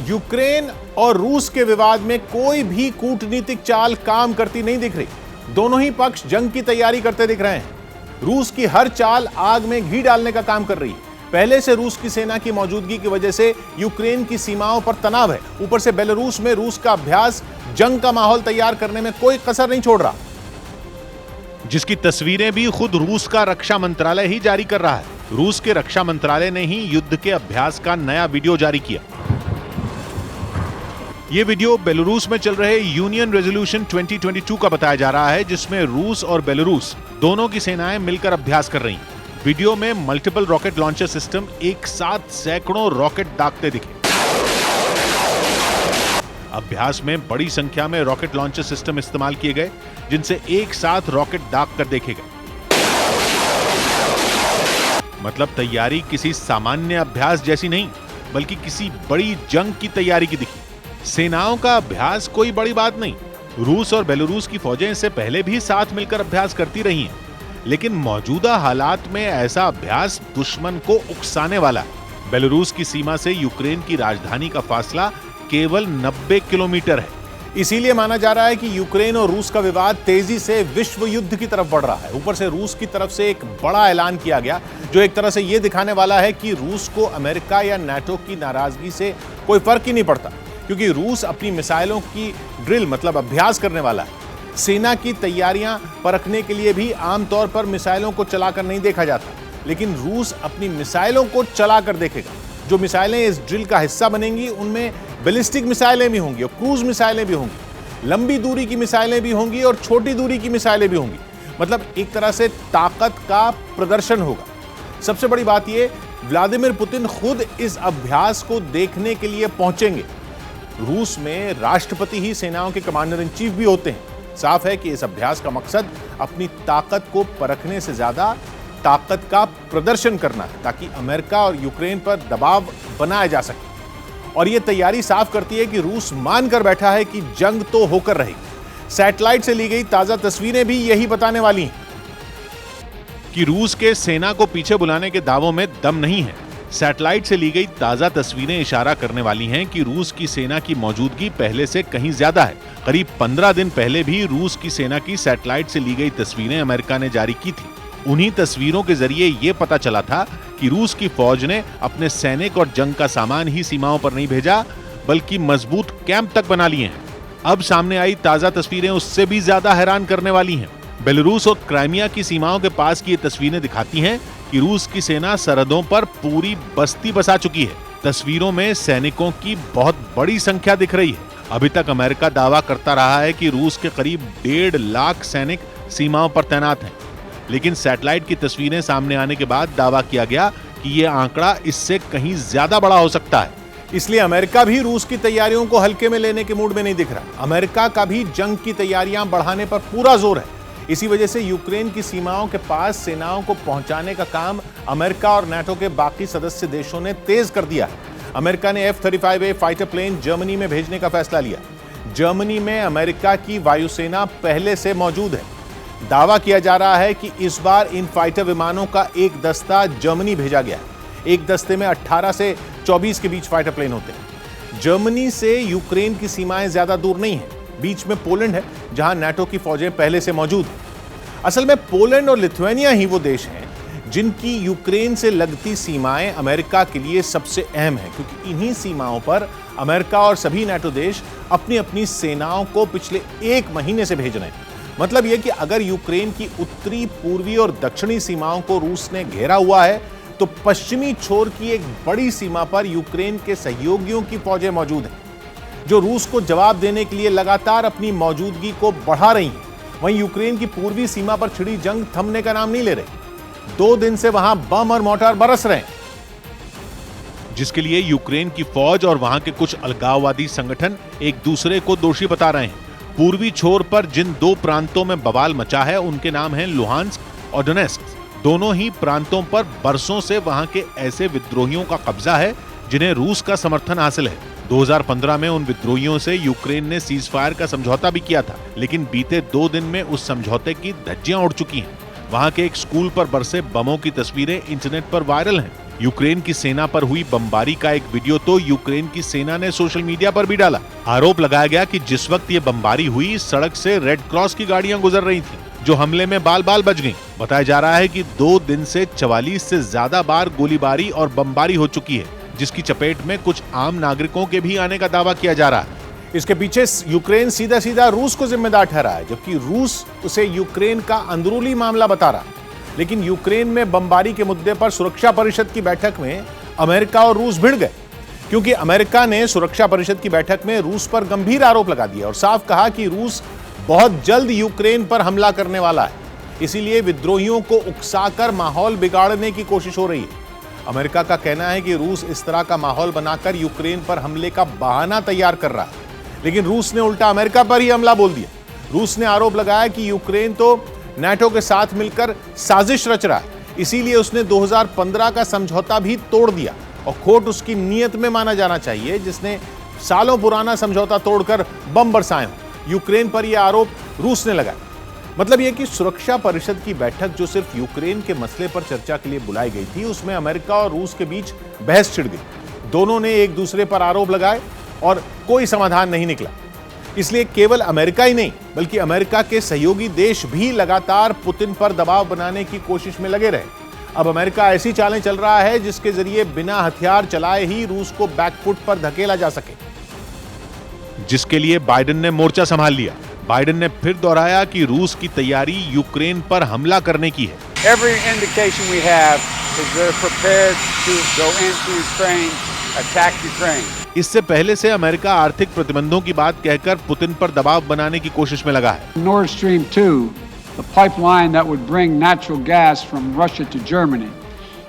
Ukraine और रूस के विवाद में कोई भी कूटनीतिक चाल काम करती नहीं दिख रही। दोनों ही पक्ष जंग की तैयारी करते दिख रहे हैं। रूस की हर चाल आग में घी डालने का काम कर रही है। पहले से रूस की सेना की मौजूदगी की वजह से यूक्रेन की सीमाओं पर तनाव है। ऊपर से बेलारूस में रूस का अभ्यास जंग का माहौल तैयार करने में कोई कसर नहीं छोड़ रहा, जिसकी तस्वीरें भी खुद रूस का रक्षा मंत्रालय ही जारी कर रहा है। रूस के रक्षा मंत्रालय ने ही युद्ध के अभ्यास का नया वीडियो जारी किया। यह वीडियो बेलारूस में चल रहे यूनियन रेजोल्यूशन 2022 का बताया जा रहा है, जिसमें रूस और बेलारूस दोनों की सेनाएं मिलकर अभ्यास कर रही हैं। वीडियो में मल्टीपल रॉकेट लॉन्चर सिस्टम एक साथ सैकड़ों रॉकेट दागते दिखे। अभ्यास में बड़ी संख्या में रॉकेट लॉन्चर सिस्टम इस्तेमाल किए गए, जिनसे एक साथ रॉकेट दाग कर देखे गए। मतलब तैयारी किसी सामान्य अभ्यास जैसी नहीं, बल्कि किसी बड़ी जंग की तैयारी की दिखी। सेनाओं का अभ्यास कोई बड़ी बात नहीं। रूस और बेलारूस की फौजें इससे पहले भी साथ मिलकर अभ्यास करती रही हैं, लेकिन मौजूदा हालात में ऐसा अभ्यास दुश्मन को उकसाने वाला है। बेलारूस की सीमा से यूक्रेन की राजधानी का फासला केवल 90 किलोमीटर है। इसीलिए माना जा रहा है कि यूक्रेन और रूस का विवाद तेजी से विश्व युद्ध की तरफ बढ़ रहा है। ऊपर से रूस की तरफ से एक बड़ा ऐलान किया गया, जो एक तरह से यह दिखाने वाला है कि रूस को अमेरिका या नाटो की नाराजगी से कोई फर्क ही नहीं पड़ता, क्योंकि रूस अपनी मिसाइलों की ड्रिल मतलब अभ्यास करने वाला है। सेना की तैयारियां परखने के लिए भी आमतौर पर मिसाइलों को चलाकर नहीं देखा जाता, लेकिन रूस अपनी मिसाइलों को चलाकर देखेगा। जो मिसाइलें इस ड्रिल का हिस्सा बनेंगी, उनमें बैलिस्टिक मिसाइलें भी होंगी और क्रूज मिसाइलें भी होंगी, लंबी दूरी की मिसाइलें भी होंगी और छोटी दूरी की मिसाइलें भी होंगी। मतलब एक तरह से ताकत का प्रदर्शन होगा। सबसे बड़ी बात यह, व्लादिमीर पुतिन खुद इस अभ्यास को देखने के लिए पहुंचेंगे। रूस में राष्ट्रपति ही सेनाओं के कमांडर इन चीफ भी होते हैं। साफ है कि इस अभ्यास का मकसद अपनी ताकत को परखने से ज्यादा ताकत का प्रदर्शन करना है, ताकि अमेरिका और यूक्रेन पर दबाव बनाया जा सके। और यह तैयारी साफ करती है कि रूस मानकर बैठा है कि जंग तो होकर रहेगी। सैटेलाइट से ली गई ताजा तस्वीरें भी यही बताने वाली हैं कि रूस के सेना को पीछे बुलाने के दावों में दम नहीं है। सैटेलाइट से ली गई ताजा तस्वीरें इशारा करने वाली हैं कि रूस की सेना की मौजूदगी पहले से कहीं ज्यादा है। करीब 15 दिन पहले भी रूस की सेना की सैटेलाइट से ली गई तस्वीरें अमेरिका ने जारी की थी। उन्हीं तस्वीरों के जरिए यह पता चला था कि रूस की फौज ने अपने सैनिक और जंग का सामान ही सीमाओं पर नहीं भेजा, बल्कि मजबूत कैंप तक बना लिए हैं। अब सामने आई ताजा तस्वीरें उससे भी ज्यादा हैरान करने वाली हैं। बेलारूस और क्राइमिया की सीमाओं के पास की ये तस्वीरें दिखाती हैं कि रूस की सेना सरहदों पर पूरी बस्ती बसा चुकी है। तस्वीरों में सैनिकों की बहुत बड़ी संख्या दिख रही है। अभी तक अमेरिका दावा करता रहा है कि रूस के करीब 1.5 लाख सैनिक सीमाओं पर तैनात हैं, लेकिन सैटेलाइट की तस्वीरें सामने आने के बाद दावा किया गया कि यह आंकड़ा इससे कहीं ज्यादा बड़ा हो सकता है। इसलिए अमेरिका भी रूस की तैयारियों को हल्के में लेने के मूड में नहीं दिख रहा। अमेरिका का भी जंग की तैयारियां बढ़ाने पर पूरा जोर है। इसी वजह से यूक्रेन की सीमाओं के पास सेनाओं को पहुंचाने का काम अमेरिका और नाटो के बाकी सदस्य देशों ने तेज कर दिया है। अमेरिका ने F-35A फाइटर प्लेन जर्मनी में भेजने का फैसला लिया। जर्मनी में अमेरिका की वायुसेना पहले से मौजूद है। दावा किया जा रहा है कि इस बार इन फाइटर विमानों का एक दस्ता जर्मनी भेजा गया है। एक दस्ते में 18 से 24 के बीच फाइटर प्लेन होते हैं। जर्मनी से यूक्रेन की सीमाएं ज्यादा दूर नहीं है। बीच में पोलैंड है, जहां नाटो की फौजें पहले से मौजूद हैं। असल में पोलैंड और लिथुआनिया ही वो देश हैं जिनकी यूक्रेन से लगती सीमाएं अमेरिका के लिए सबसे अहम हैं, क्योंकि इन्हीं सीमाओं पर अमेरिका और सभी नाटो देश अपनी अपनी सेनाओं को पिछले 1 महीने से भेज रहे हैं। मतलब यह कि अगर यूक्रेन की उत्तरी, पूर्वी और दक्षिणी सीमाओं को रूस ने घेरा हुआ है, तो पश्चिमी छोर की एक बड़ी सीमा पर यूक्रेन के सहयोगियों की फौजें मौजूद हैं, जो रूस को जवाब देने के लिए लगातार अपनी मौजूदगी को बढ़ा रही हैं। वहीं यूक्रेन की पूर्वी सीमा पर छिड़ी जंग थमने का नाम नहीं ले रही। 2 दिन से वहां बम और मोर्टार बरस रहे हैं, जिसके लिए यूक्रेन की फौज और वहां के कुछ अलगाववादी संगठन एक दूसरे को दोषी बता रहे हैं। पूर्वी छोर पर जिन 2 प्रांतों में बवाल मचा है, उनके नाम हैं लुहांस्क और डोनेस्क। दोनों ही प्रांतों पर बरसों से वहां के ऐसे विद्रोहियों का कब्जा है जिन्हें रूस का समर्थन हासिल है। 2015 में उन विद्रोहियों से यूक्रेन ने सीज फायर का समझौता भी किया था, लेकिन बीते 2 दिन में उस समझौते की धज्जियां उड़ चुकी हैं। वहां के एक स्कूल पर बरसे बमों की तस्वीरें इंटरनेट पर वायरल हैं। यूक्रेन की सेना पर हुई बमबारी का एक वीडियो तो यूक्रेन की सेना ने सोशल मीडिया पर भी डाला। आरोप लगाया गया कि जिस वक्त ये बमबारी हुई, सड़क से रेड क्रॉस की गाड़ियां गुजर रही थीं, जो हमले में बाल बाल बच गईं। बताया जा रहा है कि 2 दिन से 44 से ज्यादा बार गोलीबारी और बमबारी हो चुकी है, जिसकी चपेट में कुछ आम नागरिकों के भी आने का दावा किया जा रहा है। इसके पीछे यूक्रेन सीधा सीधा रूस को जिम्मेदार ठहरा है, जबकि रूस उसे यूक्रेन का अंदरूनी मामला बता रहा है। लेकिन यूक्रेन में बमबारी के मुद्दे पर सुरक्षा परिषद की बैठक में अमेरिका और रूस भिड़ गए, क्योंकि अमेरिका ने सुरक्षा परिषद की बैठक में रूस पर गंभीर आरोप लगा दिया और साफ कहा कि रूस बहुत जल्द यूक्रेन पर हमला करने वाला है, इसीलिए विद्रोहियों को उकसाकर माहौल बिगाड़ने की कोशिश हो रही है। अमेरिका का कहना है कि रूस इस तरह का माहौल बनाकर यूक्रेन पर हमले का बहाना तैयार कर रहा है, लेकिन रूस ने उल्टा अमेरिका पर ही हमला बोल दिया। रूस ने आरोप लगाया कि यूक्रेन तो नाटो के साथ मिलकर साजिश रच रहा है, इसीलिए उसने 2015 का समझौता भी तोड़ दिया और खोट उसकी नीयत में माना जाना चाहिए, जिसने सालों पुराना समझौता तोड़कर बम बरसाए हों। यूक्रेन पर यह आरोप रूस ने लगाया। मतलब यह कि सुरक्षा परिषद की बैठक जो सिर्फ यूक्रेन के मसले पर चर्चा के लिए बुलाई गई थी, उसमें अमेरिका और रूस के बीच बहस छिड़ गई। दोनों ने एक दूसरे पर आरोप लगाए और कोई समाधान नहीं निकला। इसलिए केवल अमेरिका ही नहीं, बल्कि अमेरिका के सहयोगी देश भी लगातार पुतिन पर दबाव बनाने की कोशिश में लगे रहे। अब अमेरिका ऐसी चालें चल रहा है जिसके जरिए बिना हथियार चलाए ही रूस को बैकफुट पर धकेला जा सके, जिसके लिए बाइडेन ने मोर्चा संभाल लिया। बाइडेन ने फिर दोहराया कि रूस की तैयारी यूक्रेन पर हमला करने की है। Every indication we have is they're prepared to go into Ukraine, attack Ukraine. इससे पहले से अमेरिका आर्थिक प्रतिबंधों की बात कहकर पुतिन पर दबाव बनाने की कोशिश में लगा है। Nord Stream 2, the pipeline that would bring natural gas from Russia to Germany.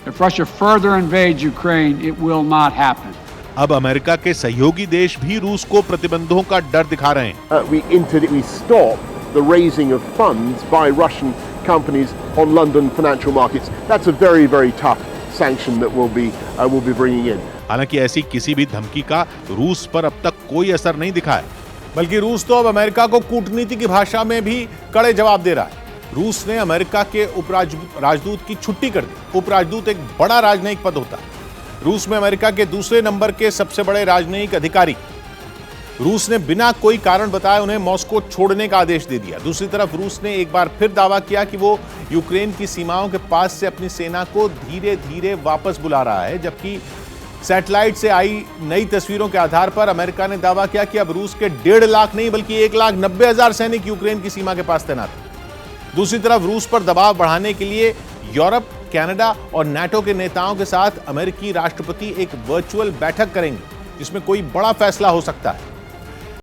If Russia further invades Ukraine, it will not happen. अब अमेरिका के सहयोगी देश भी रूस को प्रतिबंधों का डर दिखा रहे हैं। We stopped the raising of funds by Russian companies on London financial markets. That's a very, very tough sanction that we'll be bringing in. हालांकि ऐसी किसी भी धमकी का रूस पर अब तक कोई असर नहीं दिखा है, बल्कि रूस तो अब अमेरिका को कूटनीति की भाषा में भी कड़े जवाब दे रहा है। रूस ने अमेरिका के राजदूत की छुट्टी कर दी। उपराजदूत एक बड़ा राजनयिक पद होता है। रूस में अमेरिका के दूसरे नंबर के सबसे बड़े राजनयिक अधिकारी। रूस ने बिना कोई कारण बताए उन्हें मॉस्को छोड़ने का आदेश दे दिया। दूसरी तरफ रूस ने एक बार फिर दावा किया कि वो यूक्रेन की सीमाओं के पास से अपनी सेना को धीरे धीरे वापस बुला रहा है, जबकि सैटेलाइट से आई नई तस्वीरों के आधार पर अमेरिका ने दावा किया कि अब रूस के 1.5 लाख नहीं बल्कि 1,90,000 सैनिक यूक्रेन की सीमा के पास तैनात हैं। दूसरी तरफ रूस पर दबाव बढ़ाने के लिए यूरोप, कनाडा और नाटो के नेताओं के साथ अमेरिकी राष्ट्रपति एक वर्चुअल बैठक करेंगे, जिसमें कोई बड़ा फैसला हो सकता है।